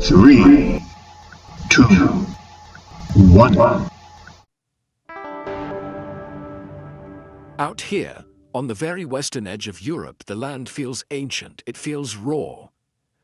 3, 2, 1. Out here, on the very western edge of Europe, the land feels ancient, it feels raw.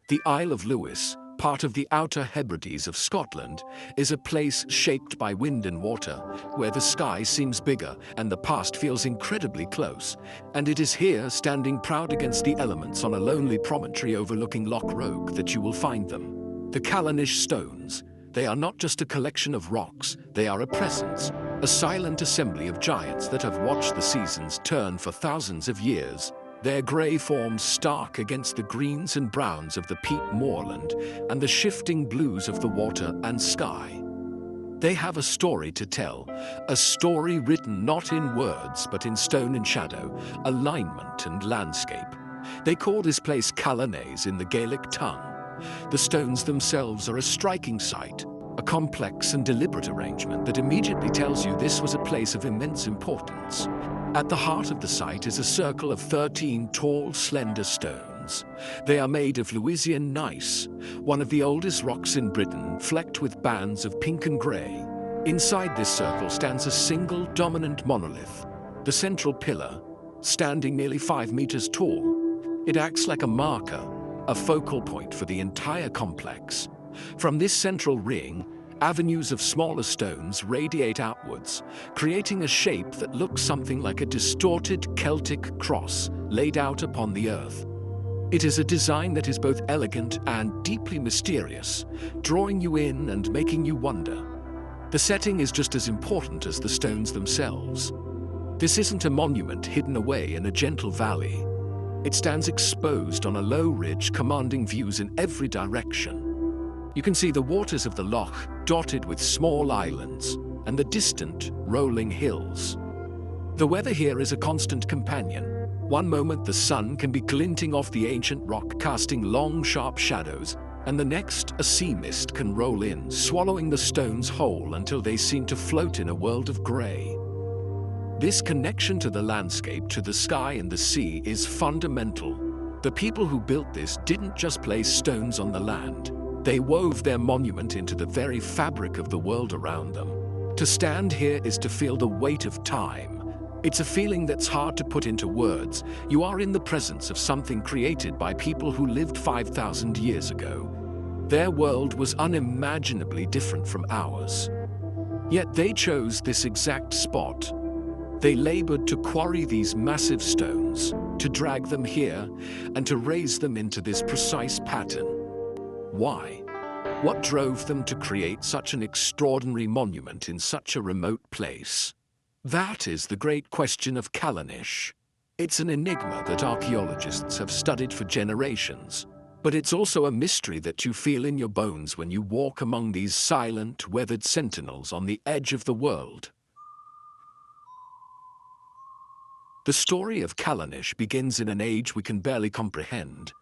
The Isle of Lewis, part of the Outer Hebrides of Scotland, is a place shaped by wind and water, where the sky seems bigger and the past feels incredibly close. And it is here, standing proud against the elements on a lonely promontory overlooking Loch Rogue, that you will find them. The Callanish Stones. They are not just a collection of rocks, they are a presence, a silent assembly of giants that have watched the seasons turn for thousands of years. Their grey forms stark against the greens and browns of the peat moorland and the shifting blues of the water and sky. They have a story to tell, a story written not in words but in stone and shadow, alignment and landscape. They call this place Callanays in the Gaelic tongue. The stones themselves are a striking sight, a complex and deliberate arrangement that immediately tells you this was a place of immense importance. At the heart of the site is a circle of 13 tall, slender stones. They are made of Lewisian gneiss, one of the oldest rocks in Britain, flecked with bands of pink and grey. Inside this circle stands a single dominant monolith, the central pillar, standing nearly 5 meters tall. It acts like a marker, a focal point for the entire complex. From this central ring, avenues of smaller stones radiate outwards, creating a shape that looks something like a distorted Celtic cross laid out upon the earth. It is a design that is both elegant and deeply mysterious, drawing you in and making you wonder. The setting is just as important as the stones themselves. This isn't a monument hidden away in a gentle valley. It stands exposed on a low ridge commanding views in every direction. You can see the waters of the loch dotted with small islands and the distant, rolling hills. The weather here is a constant companion. One moment the sun can be glinting off the ancient rock, casting long, sharp shadows, and the next a sea mist can roll in, swallowing the stones whole until they seem to float in a world of grey. This connection to the landscape, to the sky and the sea, is fundamental. The people who built this didn't just place stones on the land. They wove their monument into the very fabric of the world around them. To stand here is to feel the weight of time. It's a feeling that's hard to put into words. You are in the presence of something created by people who lived 5,000 years ago. Their world was unimaginably different from ours. Yet they chose this exact spot. They labored to quarry these massive stones, to drag them here, and to raise them into this precise pattern. Why? What drove them to create such an extraordinary monument in such a remote place? That is the great question of Callanish. It's an enigma that archaeologists have studied for generations, but it's also a mystery that you feel in your bones when you walk among these silent, weathered sentinels on the edge of the world. The story of Callanish begins in an age we can barely comprehend.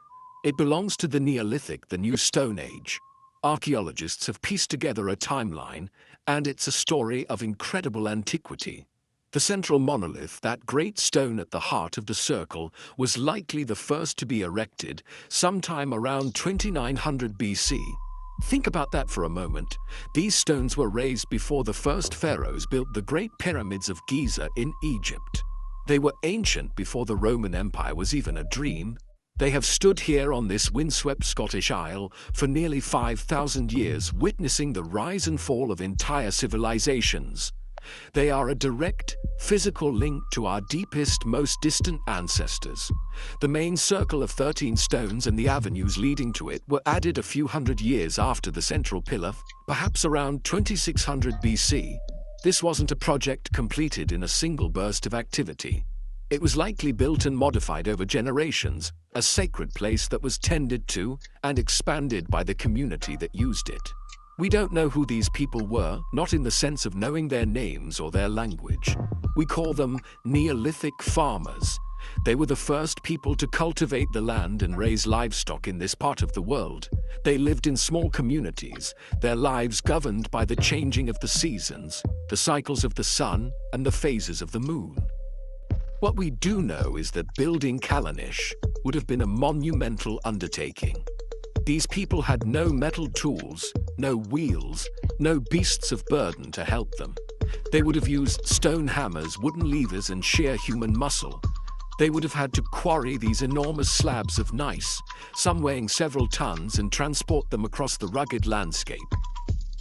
It belongs to the Neolithic, the New Stone Age. Archaeologists have pieced together a timeline, and it's a story of incredible antiquity. The central monolith, that great stone at the heart of the circle, was likely the first to be erected sometime around 2900 BC. Think about that for a moment. These stones were raised before the first pharaohs built the Great Pyramids of Giza in Egypt. They were ancient before the Roman Empire was even a dream. They have stood here on this windswept Scottish Isle for nearly 5,000 years, witnessing the rise and fall of entire civilizations. They are a direct, physical link to our deepest, most distant ancestors. The main circle of 13 stones and the avenues leading to it were added a few hundred years after the central pillar, perhaps around 2600 BC. This wasn't a project completed in a single burst of activity. It was likely built and modified over generations, a sacred place that was tended to and expanded by the community that used it. We don't know who these people were, not in the sense of knowing their names or their language. We call them Neolithic farmers. They were the first people to cultivate the land and raise livestock in this part of the world. They lived in small communities, their lives governed by the changing of the seasons, the cycles of the sun, and the phases of the moon. What we do know is that building Callanish would have been a monumental undertaking. These people had no metal tools, no wheels, no beasts of burden to help them. They would have used stone hammers, wooden levers, and sheer human muscle. They would have had to quarry these enormous slabs of gneiss, some weighing several tons, and transport them across the rugged landscape.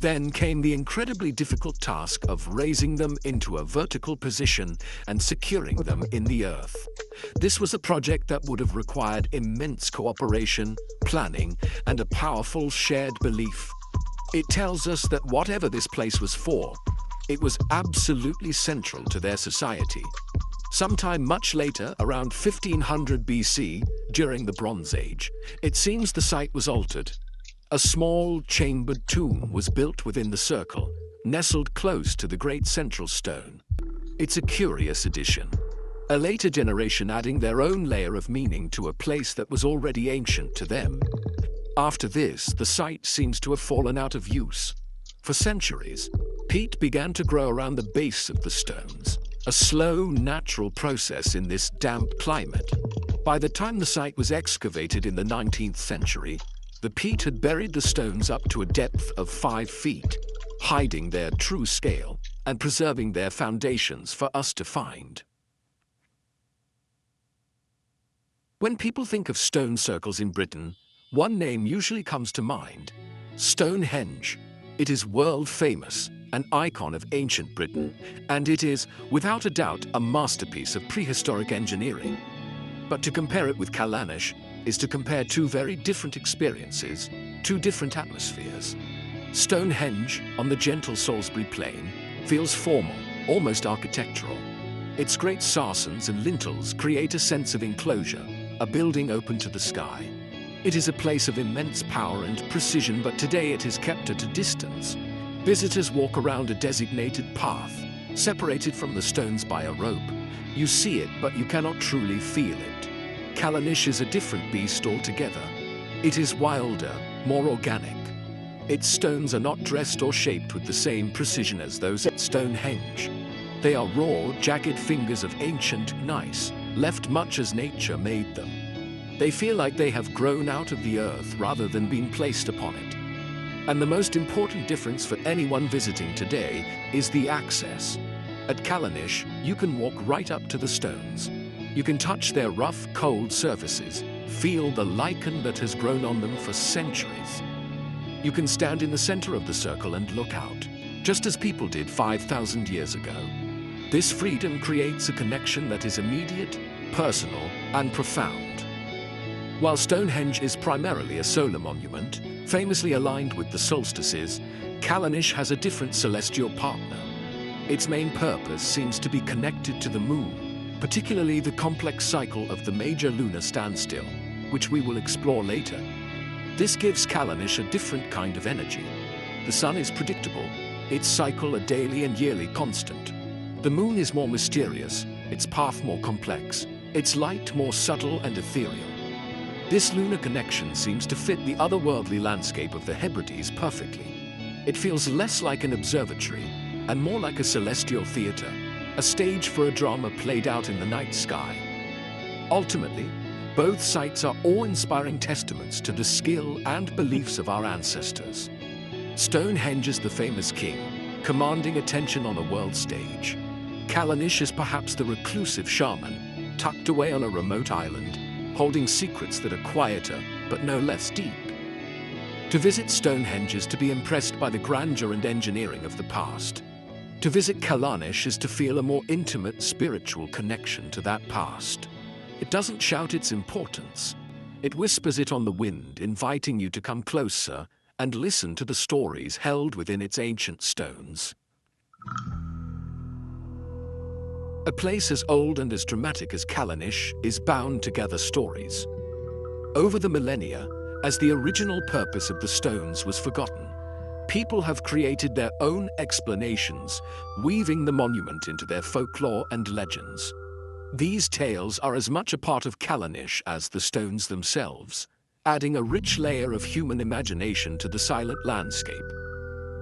Then came the incredibly difficult task of raising them into a vertical position and securing them in the earth. This was a project that would have required immense cooperation, planning, and a powerful shared belief. It tells us that whatever this place was for, it was absolutely central to their society. Sometime much later, around 1500 BC, during the Bronze Age, it seems the site was altered. A small, chambered tomb was built within the circle, nestled close to the great central stone. It's a curious addition, a later generation adding their own layer of meaning to a place that was already ancient to them. After this, the site seems to have fallen out of use. For centuries, peat began to grow around the base of the stones, a slow, natural process in this damp climate. By the time the site was excavated in the 19th century, the peat had buried the stones up to a depth of 5 feet, hiding their true scale and preserving their foundations for us to find. When people think of stone circles in Britain, one name usually comes to mind: Stonehenge. It is world famous, an icon of ancient Britain, and it is, without a doubt, a masterpiece of prehistoric engineering. But to compare it with Callanish is to compare two very different experiences, two different atmospheres. Stonehenge, on the gentle Salisbury Plain, feels formal, almost architectural. Its great sarsens and lintels create a sense of enclosure, a building open to the sky. It is a place of immense power and precision, but today it is kept at a distance. Visitors walk around a designated path, separated from the stones by a rope. You see it, but you cannot truly feel it. Callanish is a different beast altogether. It is wilder, more organic. Its stones are not dressed or shaped with the same precision as those at Stonehenge. They are raw, jagged fingers of ancient gneiss, left much as nature made them. They feel like they have grown out of the earth rather than been placed upon it. And the most important difference for anyone visiting today is the access. At Callanish, you can walk right up to the stones. You can touch their rough, cold surfaces, feel the lichen that has grown on them for centuries. You can stand in the center of the circle and look out, just as people did 5,000 years ago. This freedom creates a connection that is immediate, personal, and profound. While Stonehenge is primarily a solar monument, famously aligned with the solstices, Callanish has a different celestial partner. Its main purpose seems to be connected to the moon, particularly the complex cycle of the major lunar standstill, which we will explore later. This gives Callanish a different kind of energy. The sun is predictable, its cycle a daily and yearly constant. The moon is more mysterious, its path more complex, its light more subtle and ethereal. This lunar connection seems to fit the otherworldly landscape of the Hebrides perfectly. It feels less like an observatory and more like a celestial theater, a stage for a drama played out in the night sky. Ultimately, both sites are awe-inspiring testaments to the skill and beliefs of our ancestors. Stonehenge is the famous king, commanding attention on a world stage. Callanish is perhaps the reclusive shaman, tucked away on a remote island, holding secrets that are quieter but no less deep. To visit Stonehenge is to be impressed by the grandeur and engineering of the past. To visit Callanish is to feel a more intimate spiritual connection to that past. It doesn't shout its importance. It whispers it on the wind, inviting you to come closer and listen to the stories held within its ancient stones. A place as old and as dramatic as Callanish is bound to gather stories. Over the millennia, as the original purpose of the stones was forgotten, people have created their own explanations, weaving the monument into their folklore and legends. These tales are as much a part of Callanish as the stones themselves, adding a rich layer of human imagination to the silent landscape.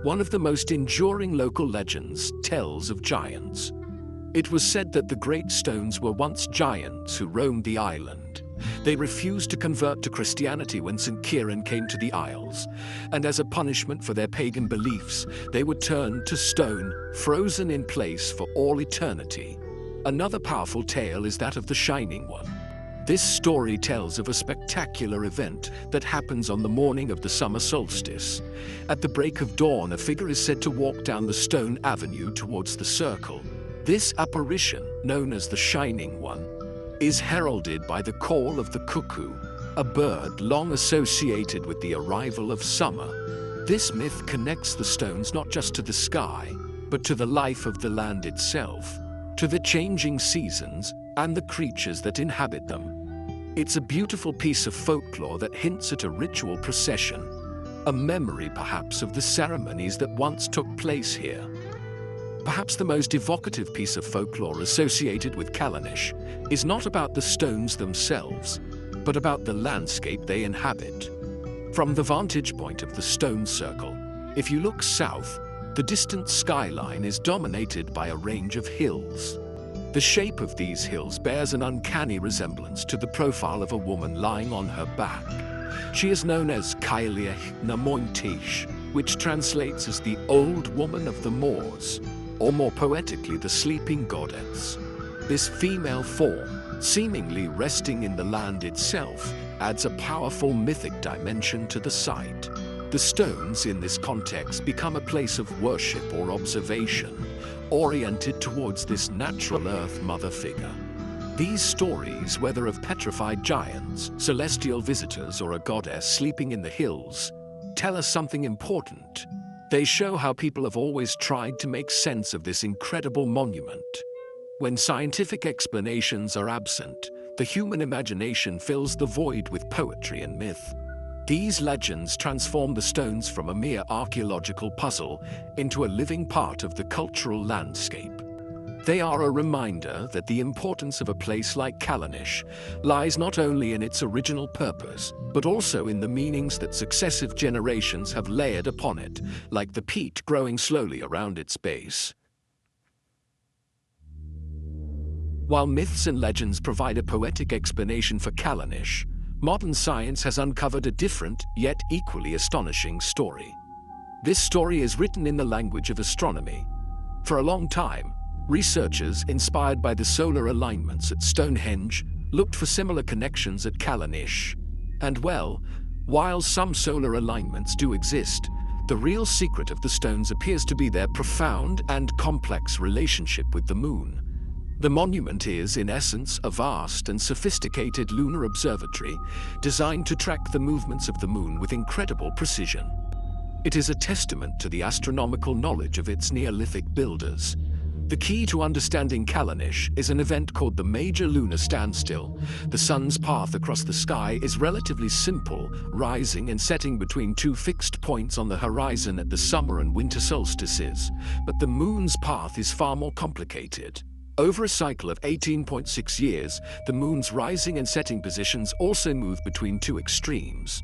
One of the most enduring local legends tells of giants. It was said that the great stones were once giants who roamed the island, They refused to convert to Christianity when St. Kieran came to the Isles, and as a punishment for their pagan beliefs, they were turned to stone, frozen in place for all eternity. Another powerful tale is that of the Shining One. This story tells of a spectacular event that happens on the morning of the summer solstice. At the break of dawn, a figure is said to walk down the stone avenue towards the circle. This apparition, known as the Shining One, is heralded by the call of the cuckoo, a bird long associated with the arrival of summer. This myth connects the stones not just to the sky, but to the life of the land itself, to the changing seasons and the creatures that inhabit them. It's a beautiful piece of folklore that hints at a ritual procession, a memory perhaps of the ceremonies that once took place here. Perhaps the most evocative piece of folklore associated with Callanish is not about the stones themselves, but about the landscape they inhabit. From the vantage point of the stone circle, if you look south, the distant skyline is dominated by a range of hills. The shape of these hills bears an uncanny resemblance to the profile of a woman lying on her back. She is known as Callanish na Mointish, which translates as the Old Woman of the Moors, or more poetically, the Sleeping Goddess. This female form, seemingly resting in the land itself, adds a powerful mythic dimension to the site. The stones in this context become a place of worship or observation, oriented towards this natural Earth Mother figure. These stories, whether of petrified giants, celestial visitors, or a goddess sleeping in the hills, tell us something important. They show how people have always tried to make sense of this incredible monument. When scientific explanations are absent, the human imagination fills the void with poetry and myth. These legends transform the stones from a mere archaeological puzzle into a living part of the cultural landscape. They are a reminder that the importance of a place like Callanish lies not only in its original purpose, but also in the meanings that successive generations have layered upon it, like the peat growing slowly around its base. While myths and legends provide a poetic explanation for Callanish, modern science has uncovered a different, yet equally astonishing story. This story is written in the language of astronomy. For a long time, researchers, inspired by the solar alignments at Stonehenge, looked for similar connections at Callanish. And well, while some solar alignments do exist, the real secret of the stones appears to be their profound and complex relationship with the moon. The monument is, in essence, a vast and sophisticated lunar observatory designed to track the movements of the moon with incredible precision. It is a testament to the astronomical knowledge of its Neolithic builders. The key to understanding Callanish is an event called the Major Lunar Standstill. The sun's path across the sky is relatively simple, rising and setting between two fixed points on the horizon at the summer and winter solstices. But the moon's path is far more complicated. Over a cycle of 18.6 years, the moon's rising and setting positions also move between two extremes.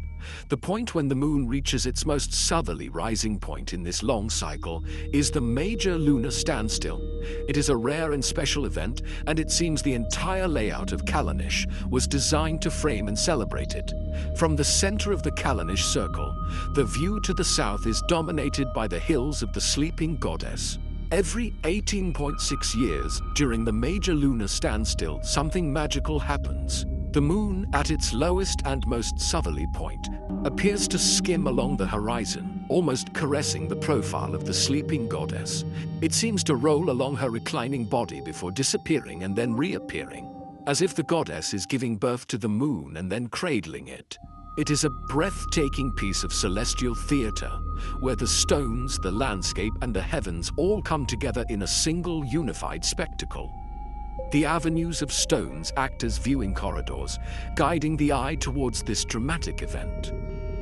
The point when the moon reaches its most southerly rising point in this long cycle is the Major Lunar Standstill. It is a rare and special event, and it seems the entire layout of Callanish was designed to frame and celebrate it. From the center of the Callanish circle, the view to the south is dominated by the hills of the Sleeping Goddess. Every 18.6 years, during the Major Lunar Standstill, something magical happens. The moon, at its lowest and most southerly point, appears to skim along the horizon, almost caressing the profile of the Sleeping Goddess. It seems to roll along her reclining body before disappearing and then reappearing, as if the goddess is giving birth to the moon and then cradling it. It is a breathtaking piece of celestial theater, where the stones, the landscape, and the heavens all come together in a single unified spectacle. The avenues of stones act as viewing corridors, guiding the eye towards this dramatic event.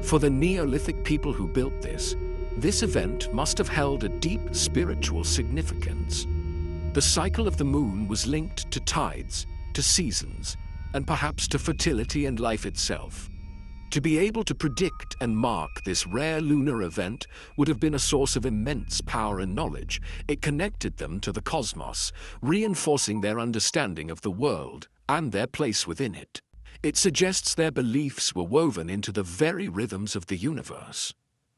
For the Neolithic people who built this event must have held a deep spiritual significance. The cycle of the moon was linked to tides, to seasons, and perhaps to fertility and life itself. To be able to predict and mark this rare lunar event would have been a source of immense power and knowledge. It connected them to the cosmos, reinforcing their understanding of the world and their place within it. It suggests their beliefs were woven into the very rhythms of the universe.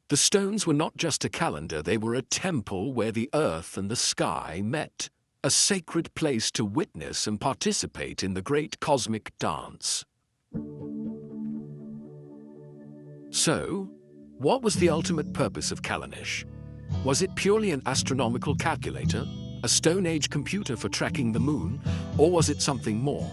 The stones were not just a calendar, they were a temple where the earth and the sky met, a sacred place to witness and participate in the great cosmic dance. So, what was the ultimate purpose of Callanish? Was it purely an astronomical calculator, a Stone Age computer for tracking the moon, or was it something more?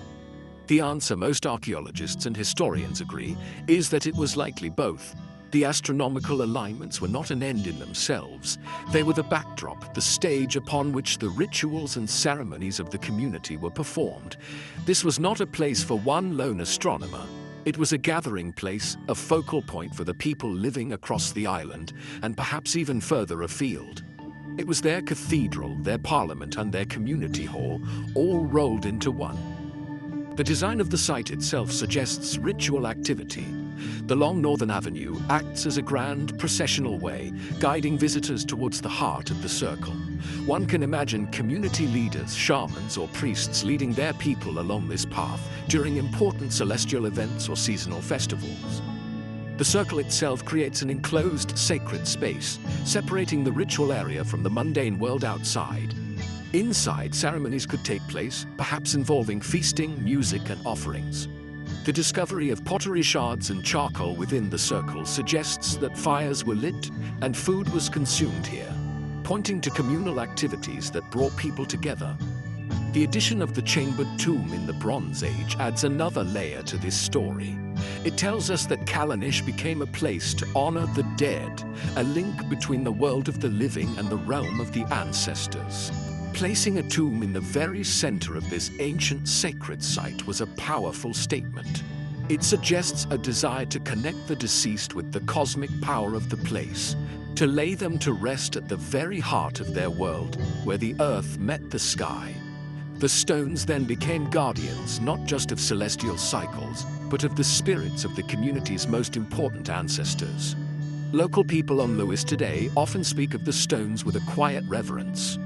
The answer, most archaeologists and historians agree, is that it was likely both. The astronomical alignments were not an end in themselves. They were the backdrop, the stage upon which the rituals and ceremonies of the community were performed. This was not a place for one lone astronomer. It was a gathering place, a focal point for the people living across the island, and perhaps even further afield. It was their cathedral, their parliament, and their community hall, all rolled into one. The design of the site itself suggests ritual activity. The long northern avenue acts as a grand processional way, guiding visitors towards the heart of the circle. One can imagine community leaders, shamans, or priests leading their people along this path during important celestial events or seasonal festivals. The circle itself creates an enclosed, sacred space, separating the ritual area from the mundane world outside. Inside, ceremonies could take place, perhaps involving feasting, music, and offerings. The discovery of pottery shards and charcoal within the circle suggests that fires were lit and food was consumed here, pointing to communal activities that brought people together. The addition of the chambered tomb in the Bronze Age adds another layer to this story. It tells us that Callanish became a place to honor the dead, a link between the world of the living and the realm of the ancestors. Placing a tomb in the very center of this ancient sacred site was a powerful statement. It suggests a desire to connect the deceased with the cosmic power of the place, to lay them to rest at the very heart of their world, where the earth met the sky. The stones then became guardians not just of celestial cycles, but of the spirits of the community's most important ancestors. Local people on Lewis today often speak of the stones with a quiet reverence.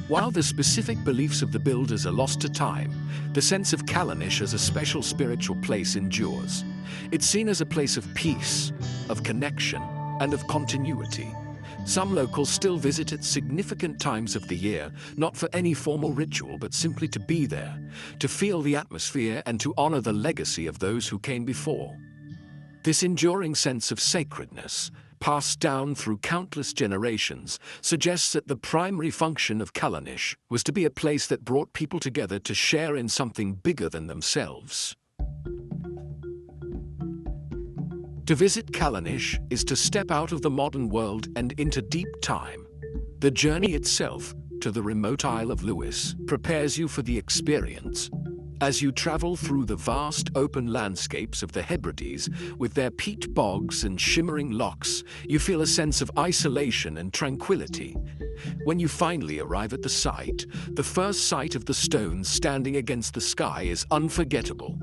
While the specific beliefs of the builders are lost to time, the sense of Callanish as a special spiritual place endures. It's seen as a place of peace, of connection, and of continuity. Some locals still visit at significant times of the year, not for any formal ritual, but simply to be there, to feel the atmosphere and to honor the legacy of those who came before. This enduring sense of sacredness, passed down through countless generations, suggests that the primary function of Callanish was to be a place that brought people together to share in something bigger than themselves. To visit Callanish is to step out of the modern world and into deep time. The journey itself, to the remote Isle of Lewis, prepares you for the experience. As you travel through the vast open landscapes of the Hebrides with their peat bogs and shimmering lochs, you feel a sense of isolation and tranquility. When you finally arrive at the site, the first sight of the stones standing against the sky is unforgettable.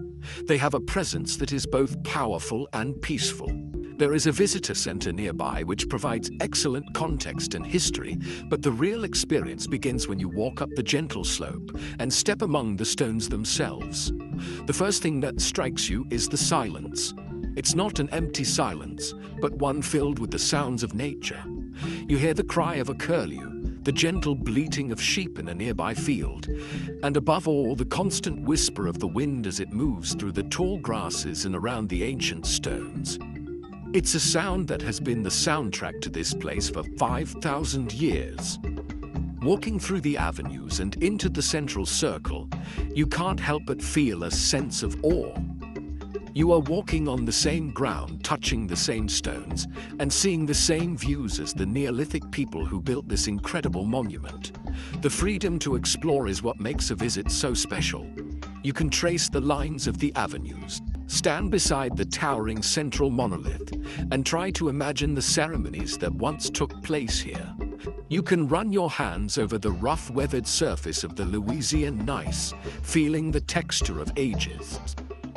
They have a presence that is both powerful and peaceful. There is a visitor center nearby which provides excellent context and history, but the real experience begins when you walk up the gentle slope and step among the stones themselves. The first thing that strikes you is the silence. It's not an empty silence, but one filled with the sounds of nature. You hear the cry of a curlew, the gentle bleating of sheep in a nearby field, and above all, the constant whisper of the wind as it moves through the tall grasses and around the ancient stones. It's a sound that has been the soundtrack to this place for 5,000 years. Walking through the avenues and into the central circle, you can't help but feel a sense of awe. You are walking on the same ground, touching the same stones, and seeing the same views as the Neolithic people who built this incredible monument. The freedom to explore is what makes a visit so special. You can trace the lines of the avenues, stand beside the towering central monolith, and try to imagine the ceremonies that once took place here. You can run your hands over the rough, weathered surface of the Lewisian gneiss, feeling the texture of ages.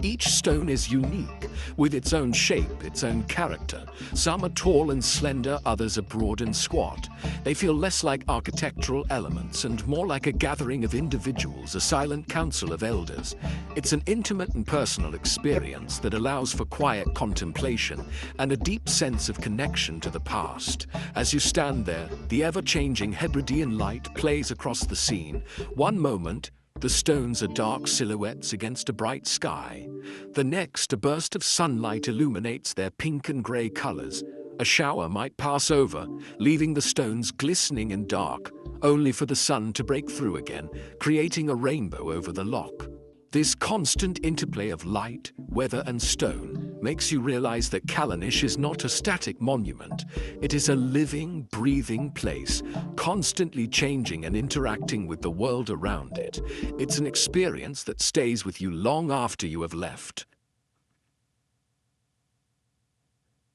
Each stone is unique, with its own shape, its own character. Some are tall and slender, others are broad and squat. They feel less like architectural elements and more like a gathering of individuals, a silent council of elders. It's an intimate and personal experience that allows for quiet contemplation and a deep sense of connection to the past. As you stand there, the ever-changing Hebridean light plays across the scene. One moment, the stones are dark silhouettes against a bright sky. The next, a burst of sunlight illuminates their pink and grey colors. A shower might pass over, leaving the stones glistening and dark, only for the sun to break through again, creating a rainbow over the loch. This constant interplay of light, weather and stone makes you realize that Callanish is not a static monument. It is a living, breathing place, constantly changing and interacting with the world around it. It's an experience that stays with you long after you have left.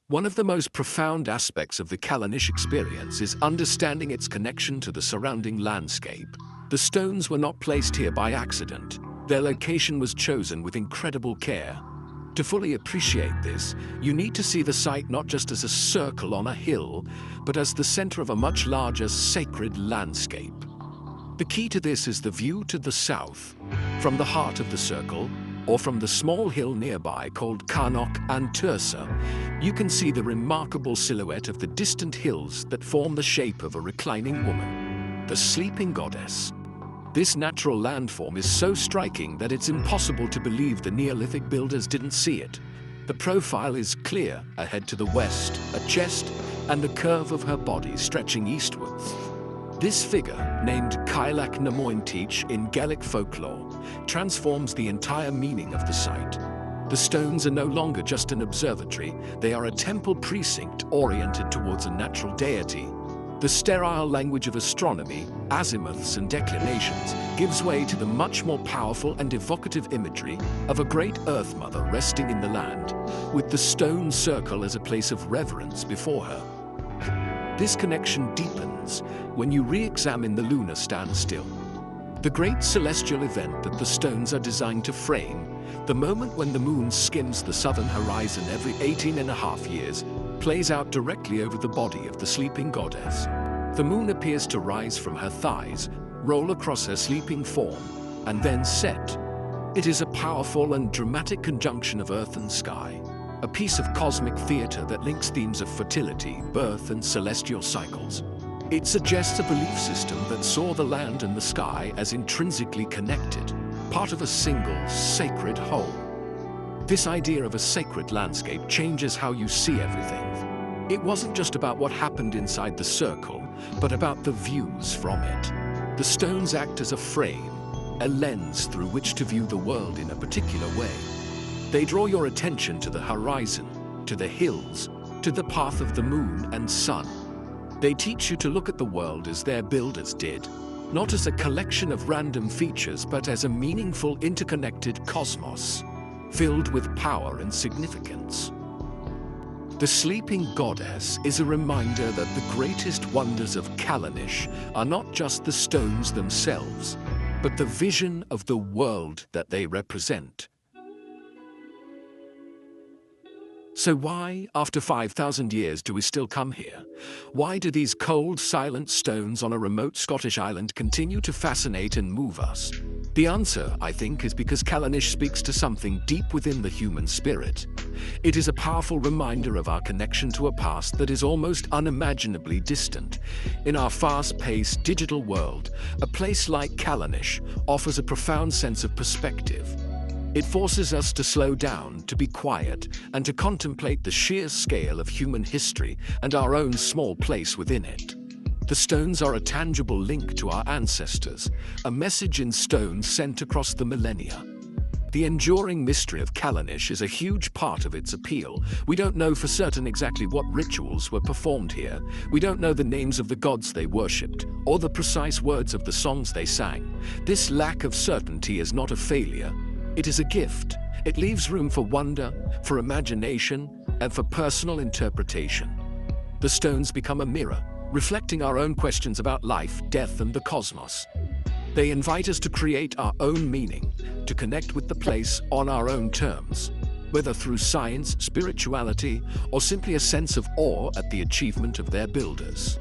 One of the most profound aspects of the Callanish experience is understanding its connection to the surrounding landscape. The stones were not placed here by accident. Their location was chosen with incredible care. To fully appreciate this, you need to see the site not just as a circle on a hill, but as the center of a much larger sacred landscape. The key to this is the view to the south, from the heart of the circle, or from the small hill nearby called Carnoch and Tursa. You can see the remarkable silhouette of the distant hills that form the shape of a reclining woman, the sleeping goddess. This natural landform is so striking that it's impossible to believe the Neolithic builders didn't see it. The profile is clear ahead to the west, a chest, and the curve of her body stretching eastwards. This figure, named Cailleach na Mointich in Gaelic folklore, transforms the entire meaning of the site. The stones are no longer just an observatory, they are a temple precinct oriented towards a natural deity. The sterile language of astronomy, azimuths and declinations, gives way to the much more powerful and evocative imagery of a great Earth Mother resting in the land, with the stone circle as a place of reverence before her. This connection deepens when you re-examine the lunar standstill, the great celestial event that the stones are designed to frame, the moment when the moon skims the southern horizon every 18.5 years, plays out directly over the body of the sleeping goddess. The moon appears to rise from her thighs, roll across her sleeping form, and then set. It is a powerful and dramatic conjunction of earth and sky, a piece of cosmic theater that links themes of fertility, birth, and celestial cycles. It suggests a belief system that saw the land and the sky as intrinsically connected, part of a single, sacred whole. This idea of a sacred landscape changes how you see everything. It wasn't just about what happened inside the circle, but about the views from it. The stones act as a frame, a lens through which to view the world in a particular way. They draw your attention to the horizon, to the hills, to the path of the moon and sun. They teach you to look at the world as their builders did, not as a collection of random features, but as a meaningful, interconnected cosmos, filled with power and significance. The sleeping goddess is a reminder that the greatest wonders of Callanish are not just the stones themselves, but the vision of the world that they represent. So why, after 5,000 years, do we still come here? Why do these cold, silent stones on a remote Scottish island continue to fascinate and move us? The answer, I think, is because Callanish speaks to something deep within the human spirit. It is a powerful reminder of our connection to a past that is almost unimaginably distant. In our fast-paced digital world, a place like Callanish offers a profound sense of perspective. It forces us to slow down, to be quiet, and to contemplate the sheer scale of human history and our own small place within it. The stones are a tangible link to our ancestors, a message in stone sent across the millennia. The enduring mystery of Callanish is a huge part of its appeal. We don't know for certain exactly what rituals were performed here. We don't know the names of the gods they worshipped, or the precise words of the songs they sang. This lack of certainty is not a failure. It is a gift. It leaves room for wonder, for imagination, and for personal interpretation. The stones become a mirror, reflecting our own questions about life, death, and the cosmos. They invite us to create our own meaning, to connect with the place on our own terms, whether through science, spirituality, or simply a sense of awe at the achievement of their builders.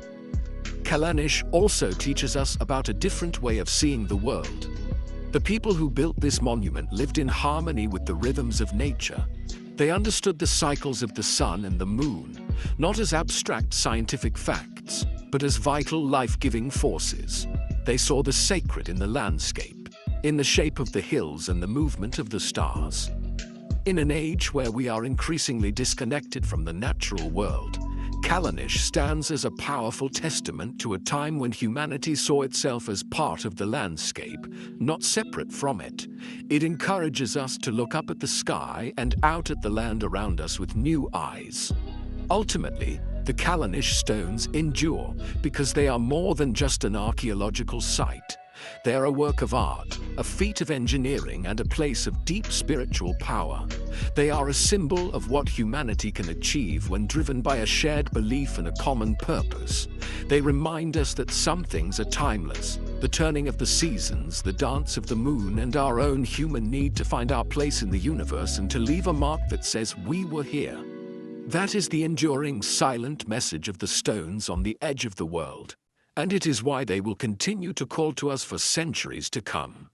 Callanish also teaches us about a different way of seeing the world. The people who built this monument lived in harmony with the rhythms of nature. They understood the cycles of the sun and the moon, not as abstract scientific facts, but as vital life-giving forces. They saw the sacred in the landscape, in the shape of the hills and the movement of the stars. In an age where we are increasingly disconnected from the natural world, Callanish stands as a powerful testament to a time when humanity saw itself as part of the landscape, not separate from it. It encourages us to look up at the sky and out at the land around us with new eyes. Ultimately, the Callanish stones endure because they are more than just an archaeological site. They are a work of art, a feat of engineering, and a place of deep spiritual power. They are a symbol of what humanity can achieve when driven by a shared belief and a common purpose. They remind us that some things are timeless: the turning of the seasons, the dance of the moon, and our own human need to find our place in the universe and to leave a mark that says we were here. That is the enduring, silent message of the stones on the edge of the world. And it is why they will continue to call to us for centuries to come.